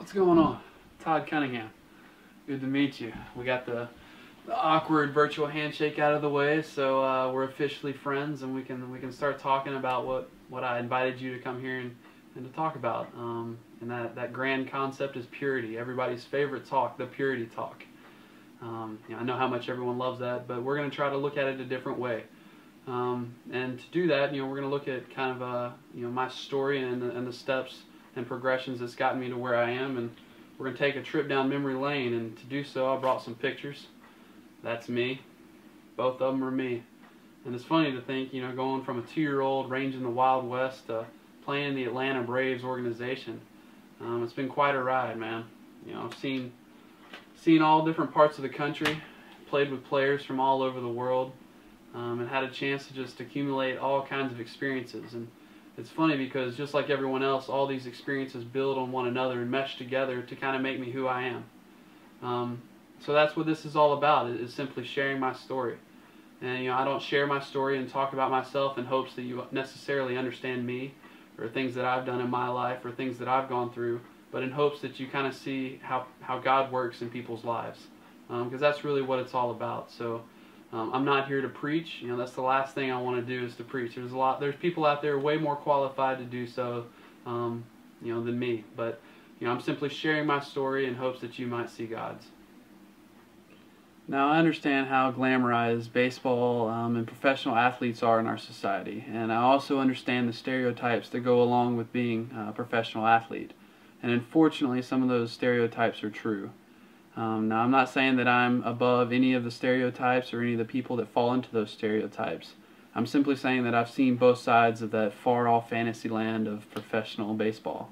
What's going on? Todd Cunningham. Good to meet you. We got the awkward virtual handshake out of the way, so we're officially friends, and we can start talking about what I invited you to come here and to talk about. And that grand concept is purity. Everybody's favorite talk, the purity talk. I know how much everyone loves that, but we're going to try to look at it a different way. And to do that, we're going to look at kind of my story and the steps and progressions that's gotten me to where I am, and we're going to take a trip down memory lane. And to do so, I brought some pictures. That's me. Both of them are me. And it's funny to think, going from a 2-year-old ranging the Wild West to playing in the Atlanta Braves organization. It's been quite a ride, man. I've seen all different parts of the country, played with players from all over the world, and had a chance to just accumulate all kinds of experiences. And it's funny because just like everyone else, all these experiences build on one another and mesh together to kind of make me who I am. So that's what this is all about, is simply sharing my story. And I don't share my story and talk about myself in hopes that you necessarily understand me or things that I've done in my life or things that I've gone through, but in hopes that you kind of see how God works in people's lives, because that's really what it's all about. So I'm not here to preach. That's the last thing I want to do, is to preach. There's people out there way more qualified to do so than me, but I'm simply sharing my story in hopes that you might see God's. Now, I understand how glamorized baseball and professional athletes are in our society, and I also understand the stereotypes that go along with being a professional athlete. And unfortunately, some of those stereotypes are true. Now, I'm not saying that I'm above any of the stereotypes or any of the people that fall into those stereotypes. I'm simply saying that I've seen both sides of that far-off fantasy land of professional baseball.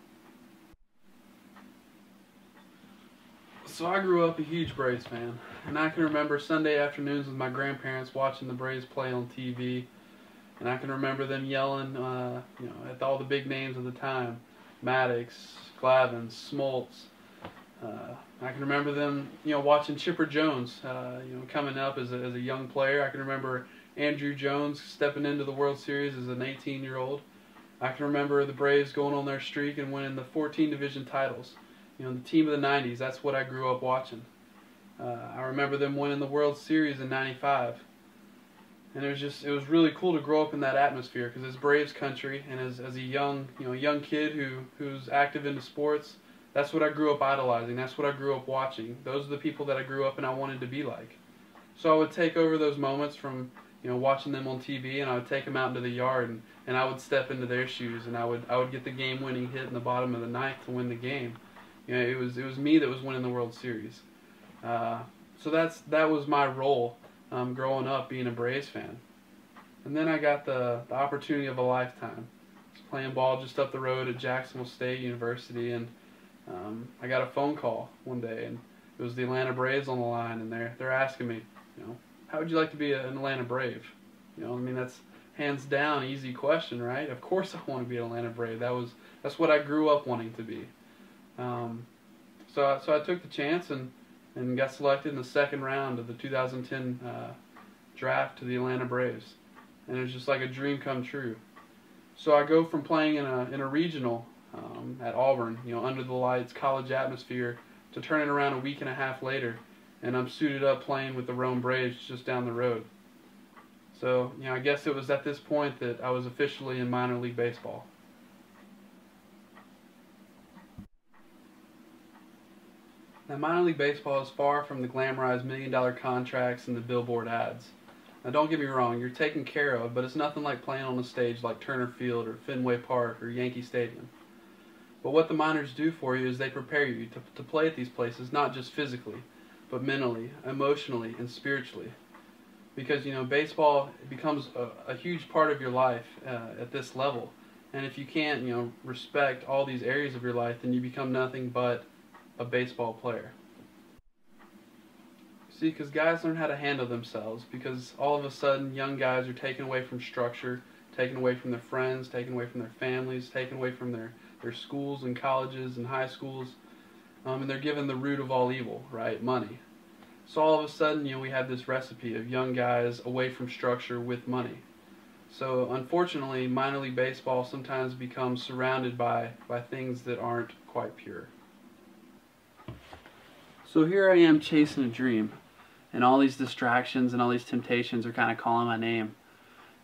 So I grew up a huge Braves fan, and I can remember Sunday afternoons with my grandparents watching the Braves play on TV, and I can remember them yelling, at all the big names of the time: Maddox, Glavine, Smoltz. I can remember them, watching Chipper Jones, coming up as a young player. I can remember Andrew Jones stepping into the World Series as an 18-year-old. I can remember the Braves going on their streak and winning the 14 division titles. The team of the 90s, that's what I grew up watching. I remember them winning the World Series in '95. And it was really cool to grow up in that atmosphere, because it's Braves country, and as a young kid who's active into sports, that's what I grew up idolizing. That's what I grew up watching. Those are the people that I grew up and I wanted to be like. So I would take over those moments from watching them on TV, and I would take them out into the yard, and I would step into their shoes, and I would get the game-winning hit in the bottom of the ninth to win the game. It was me that was winning the World Series. So that was my role growing up, being a Braves fan. And then I got the opportunity of a lifetime. I was playing ball just up the road at Jacksonville State University, and I got a phone call one day, and it was the Atlanta Braves on the line, and they're asking me, how would you like to be an Atlanta Brave? That's hands down easy question, right? Of course I want to be an Atlanta Brave. That's what I grew up wanting to be. So I took the chance and got selected in the second round of the 2010 draft to the Atlanta Braves, and it was just like a dream come true. So I go from playing in a regional at Auburn, under the lights, college atmosphere, to turning around a week and a half later, and I'm suited up playing with the Rome Braves just down the road. So I guess it was at this point that I was officially in minor league baseball. Now, minor league baseball is far from the glamorized million-dollar contracts and the billboard ads. Now, don't get me wrong, you're taken care of, but it's nothing like playing on a stage like Turner Field or Fenway Park or Yankee Stadium. But what the minors do for you is they prepare you to play at these places, not just physically, but mentally, emotionally, and spiritually. Because, baseball becomes a huge part of your life at this level. And if you can't, respect all these areas of your life, then you become nothing but a baseball player. See, because guys learn how to handle themselves, because all of a sudden young guys are taken away from structure, taken away from their friends, taken away from their families, taken away from their schools and colleges and high schools, and they're given the root of all evil, right? Money. So all of a sudden, we have this recipe of young guys away from structure with money. So unfortunately, minor league baseball sometimes becomes surrounded by things that aren't quite pure. So here I am chasing a dream, and all these distractions and all these temptations are kind of calling my name.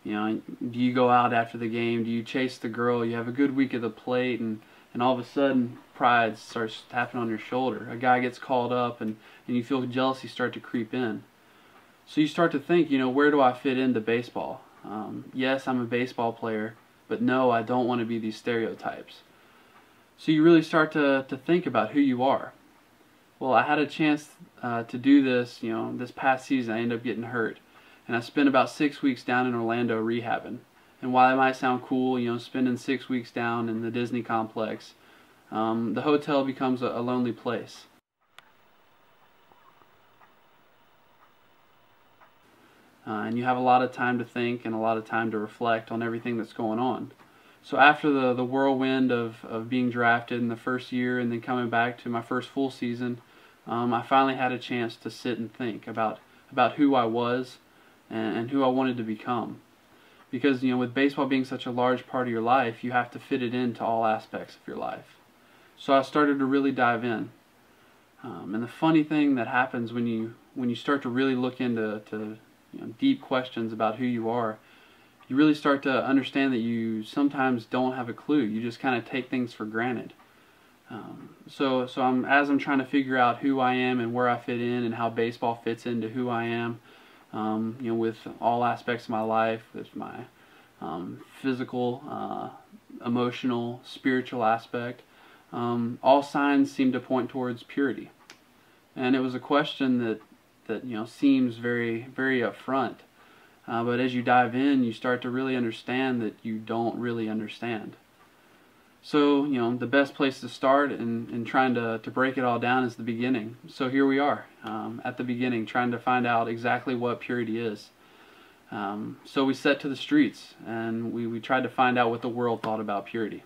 You know, do you go out after the game? Do you chase the girl? You have a good week at the plate, and all of a sudden pride starts tapping on your shoulder. A guy gets called up, and you feel jealousy start to creep in. So you start to think, you know, where do I fit into baseball? Yes, I'm a baseball player, but no, I don't want to be these stereotypes. So you really start to think about who you are. Well, I had a chance to do this, you know, this past season. I ended up getting hurt, and I spent about 6 weeks down in Orlando rehabbing. And while it might sound cool, you know, spending 6 weeks down in the Disney complex, the hotel becomes a lonely place. And you have a lot of time to think and a lot of time to reflect on everything that's going on. So after the whirlwind of being drafted in the first year and then coming back to my first full season, I finally had a chance to sit and think about who I was and who I wanted to become. Because, you know, with baseball being such a large part of your life, you have to fit it into all aspects of your life. So I started to really dive in. And the funny thing that happens when you start to really look into you know, deep questions about who you are, you really start to understand that you sometimes don't have a clue. You just kind of take things for granted. So as I'm trying to figure out who I am and where I fit in and how baseball fits into who I am, you know, with all aspects of my life, with my physical, emotional, spiritual aspect, all signs seem to point towards purity. And it was a question that you know, seems very, very upfront. But as you dive in, you start to really understand that you don't really understand. So, you know, the best place to start in trying to break it all down is the beginning. So here we are, at the beginning, trying to find out exactly what purity is. So we set to the streets, and we tried to find out what the world thought about purity.